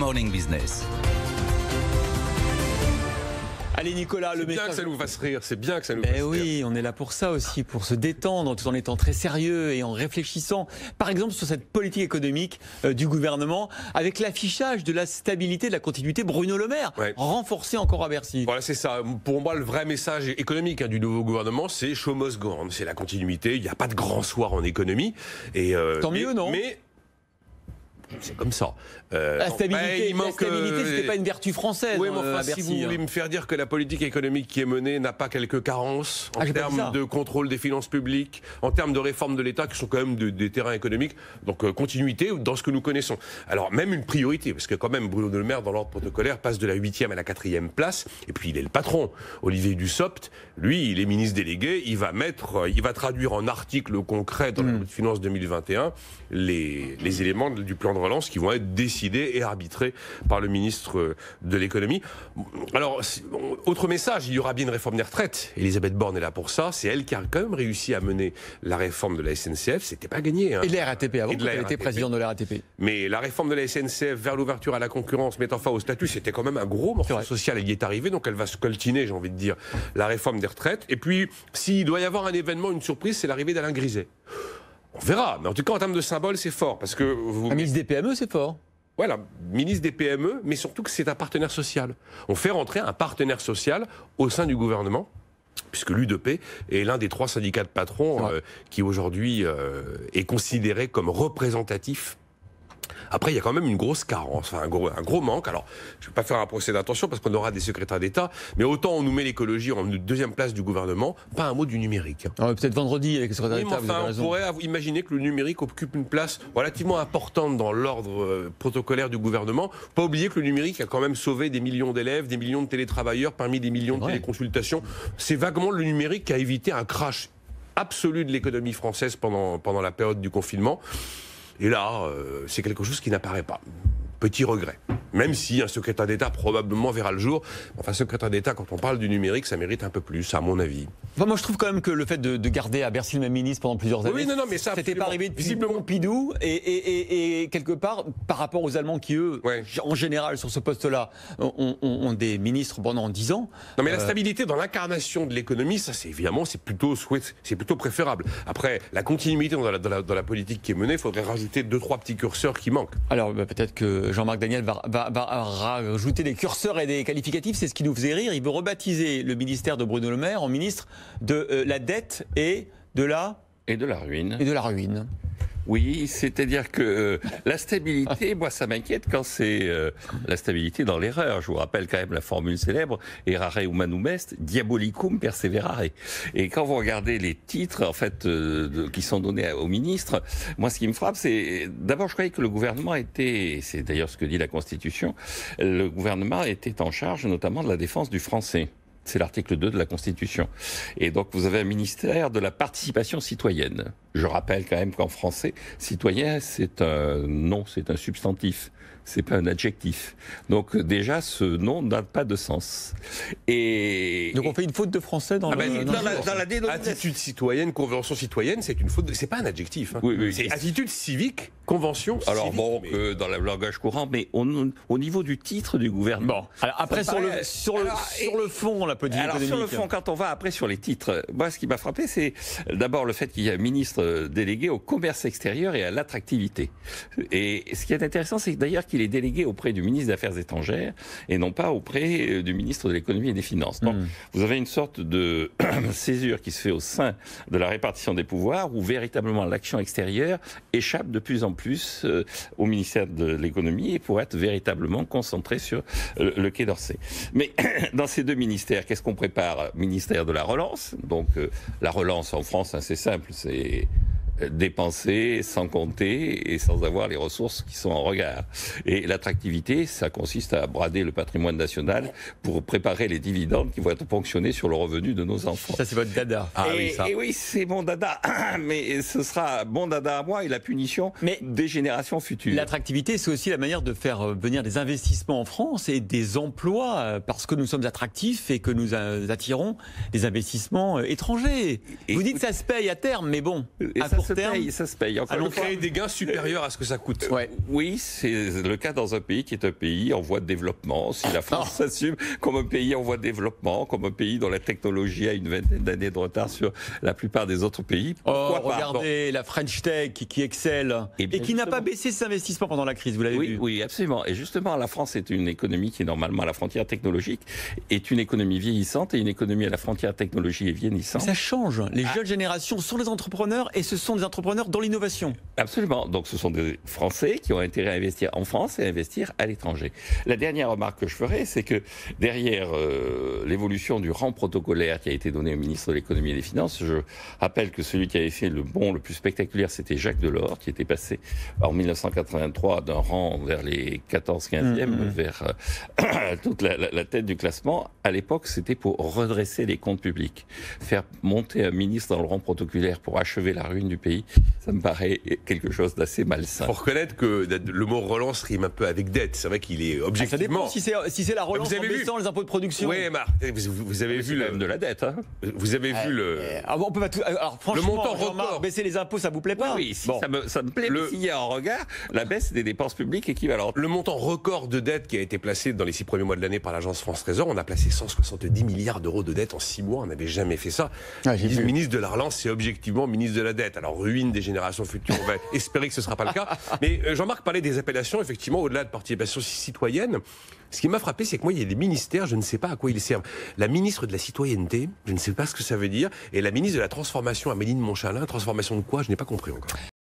Morning Business. Allez Nicolas, le message... C'est bien que ça nous fasse rire, c'est bien que ça nous fasse rire. Oui, on est là pour ça aussi, pour se détendre tout en étant très sérieux et en réfléchissant, par exemple, sur cette politique économique du gouvernement, avec l'affichage de la stabilité, de la continuité, Bruno Le Maire, renforcé encore à Bercy. Voilà, c'est ça. Pour moi, le vrai message économique du nouveau gouvernement, c'est show must go on. C'est la continuité, il n'y a pas de grand soir en économie. Et, tant mieux, non ? Mais c'est comme ça. La stabilité, c'était pas une vertu française. Oui, mais enfin, à Bercy, si vous voulez me faire dire que la politique économique qui est menée n'a pas quelques carences en termes de contrôle des finances publiques, en termes de réforme de l'État, qui sont quand même des terrains économiques, donc continuité dans ce que nous connaissons. Alors même une priorité, parce que quand même Bruno Le Maire, dans l'ordre protocolaire, passe de la 8e à la 4e place, et puis il est le patron. Olivier Dussopt, lui, il est ministre délégué, il va traduire en articles concrets dans la loi de finances 2021 les éléments du plan de relance qui vont être décidés et arbitrés par le ministre de l'économie. Alors, autre message, il y aura bien une réforme des retraites. Elisabeth Borne est là pour ça. C'est elle qui a quand même réussi à mener la réforme de la SNCF. C'était pas gagné. Et de la RATP avant, elle était présidente de la RATP. Mais la réforme de la SNCF vers l'ouverture à la concurrence, mettant fin au statut, c'était quand même un gros morceau social. Elle y est arrivée, donc elle va se coltiner, j'ai envie de dire, la réforme des retraites. Et puis, s'il doit y avoir un événement, une surprise, c'est l'arrivée d'Alain Griset. On verra, mais en tout cas en termes de symbole, c'est fort. Parce que un ministre des PME, c'est fort. Voilà, ministre des PME, mais surtout que c'est un partenaire social. On fait rentrer un partenaire social au sein du gouvernement, puisque l'UDP est l'un des 3 syndicats de patrons qui aujourd'hui est considéré comme représentatif. Après, il y a quand même une grosse carence, un gros manque. Alors, je ne vais pas faire un procès d'intention parce qu'on aura des secrétaires d'État, mais autant on nous met l'écologie en 2e place du gouvernement, pas un mot du numérique. Peut-être vendredi avec le secrétaire d'État, vous avez raison. On pourrait imaginer que le numérique occupe une place relativement importante dans l'ordre protocolaire du gouvernement. Pas oublier que le numérique a quand même sauvé des millions d'élèves, des millions de télétravailleurs parmi des millions de téléconsultations. C'est vaguement le numérique qui a évité un crash absolu de l'économie française pendant la période du confinement. Et là, c'est quelque chose qui n'apparaît pas. Petit regret. Même si un secrétaire d'État probablement verra le jour. Enfin, secrétaire d'État, quand on parle du numérique, ça mérite un peu plus, à mon avis. Enfin, moi, je trouve quand même que le fait de garder à Bercy le même ministre pendant plusieurs années, mais ça n'était pas arrivé depuis Pompidou. Et quelque part, par rapport aux Allemands qui, eux, en général, sur ce poste-là, ont des ministres pendant 10 ans. Non, mais la stabilité dans l'incarnation de l'économie, ça, c'est évidemment, c'est plutôt préférable. Après, la continuité dans la politique qui est menée, il faudrait rajouter 2-3 petits curseurs qui manquent. Alors, peut-être que Jean-Marc Daniel va rajouter des curseurs et des qualificatifs, c'est ce qui nous faisait rire. Il veut rebaptiser le ministère de Bruno Le Maire en ministre de la dette et de la ruine. Et de la ruine. Oui, c'est-à-dire que la stabilité, moi ça m'inquiète quand c'est la stabilité dans l'erreur. Je vous rappelle quand même la formule célèbre, errare humanum est, diabolicum perseverare. Et quand vous regardez les titres en fait qui sont donnés aux ministres, moi ce qui me frappe, c'est d'abord je croyais que le gouvernement était, c'est d'ailleurs ce que dit la Constitution, le gouvernement était en charge notamment de la défense du français. C'est l'article 2 de la Constitution. Et donc, vous avez un ministère de la participation citoyenne. Je rappelle quand même qu'en français, citoyen, c'est un nom, c'est un substantif. C'est pas un adjectif. Donc, déjà, ce nom n'a pas de sens. Donc, on fait une faute de français dans la dénomination. Attitude citoyenne, convention citoyenne, c'est une faute. C'est pas un adjectif. C'est attitude civique, convention civique. Alors, dans le langage courant, mais au niveau du titre du gouvernement. Bon. Alors, après, sur le fond, la politique économique. Sur le fond, quand on va après sur les titres, moi, ce qui m'a frappé, c'est d'abord le fait qu'il y a un ministre délégué au commerce extérieur et à l'attractivité. Et ce qui est intéressant, c'est d'ailleurs qu'il est délégué auprès du ministre des Affaires étrangères et non pas auprès du ministre de l'économie et des finances. Donc, vous avez une sorte de césure qui se fait au sein de la répartition des pouvoirs où véritablement l'action extérieure échappe de plus en plus au ministère de l'économie et pour être véritablement concentré sur le Quai d'Orsay. Mais dans ces deux ministères, qu'est-ce qu'on prépare ? Ministère de la relance. Donc, la relance en France, c'est simple, c'est dépenser sans compter et sans avoir les ressources qui sont en regard. Et l'attractivité, ça consiste à brader le patrimoine national pour préparer les dividendes qui vont être ponctionnés sur le revenu de nos enfants. Ça, c'est votre dada. Et oui, c'est mon dada. Mais ce sera mon dada à moi et la punition des générations futures. L'attractivité, c'est aussi la manière de faire venir des investissements en France et des emplois parce que nous sommes attractifs et que nous attirons des investissements étrangers. Vous dites que ça se paye à terme, mais bon, à court Ça se paye. Encore une fois, créer des gains supérieurs à ce que ça coûte. Ouais. Oui, c'est le cas dans un pays qui est un pays en voie de développement. Si la France s'assume comme un pays en voie de développement, comme un pays dont la technologie a une vingtaine d'années de retard sur la plupart des autres pays, pourquoi pas? Regardez la French Tech qui excelle et qui n'a pas baissé ses investissements pendant la crise, vous l'avez vu. Oui, absolument. Et justement, la France est une économie qui est normalement à la frontière technologique, est une économie vieillissante et une économie à la frontière technologie et vieillissante. Ça change. Les jeunes générations sont des entrepreneurs et ce sont des entrepreneurs dans l'innovation. Absolument. Donc ce sont des Français qui ont intérêt à investir en France et à investir à l'étranger. La dernière remarque que je ferai, c'est que derrière l'évolution du rang protocolaire qui a été donné au ministre de l'économie et des finances, je rappelle que celui qui avait fait le bond le plus spectaculaire, c'était Jacques Delors, qui était passé en 1983 d'un rang vers les 14-15e, vers toute la tête du classement. À l'époque, c'était pour redresser les comptes publics. Faire monter un ministre dans le rang protocolaire pour achever la ruine du pays, ça me paraît quelque chose d'assez malsain. Il faut reconnaître que le mot relance rime un peu avec dette. C'est vrai qu'il est objectivement... Ça dépend si c'est la relance en baissant les impôts de production. Oui, Marc, vous avez vu de la dette. Hein. Vous avez vu le... on peut pas tout... Alors franchement, le montant record. Baisser les impôts, ça vous plaît pas? Oui, ça me plaît, mais s'il y a en regard la baisse des dépenses publiques équivalentes. Le montant record de dette qui a été placé dans les 6 premiers mois de l'année par l'agence France Trésor, on a placé 170 milliards d'euros de dette en 6 mois, on n'avait jamais fait ça. Le ministre de la Relance, c'est objectivement ministre de la dette. Alors, ruine des générations futures, on va espérer que ce ne sera pas le cas. Mais Jean-Marc parlait des appellations, effectivement, au-delà de participation citoyenne. Ce qui m'a frappé, c'est que moi, il y a des ministères, je ne sais pas à quoi ils servent. La ministre de la citoyenneté, je ne sais pas ce que ça veut dire, et la ministre de la transformation, Amélie de Montchalin, transformation de quoi? Je n'ai pas compris encore.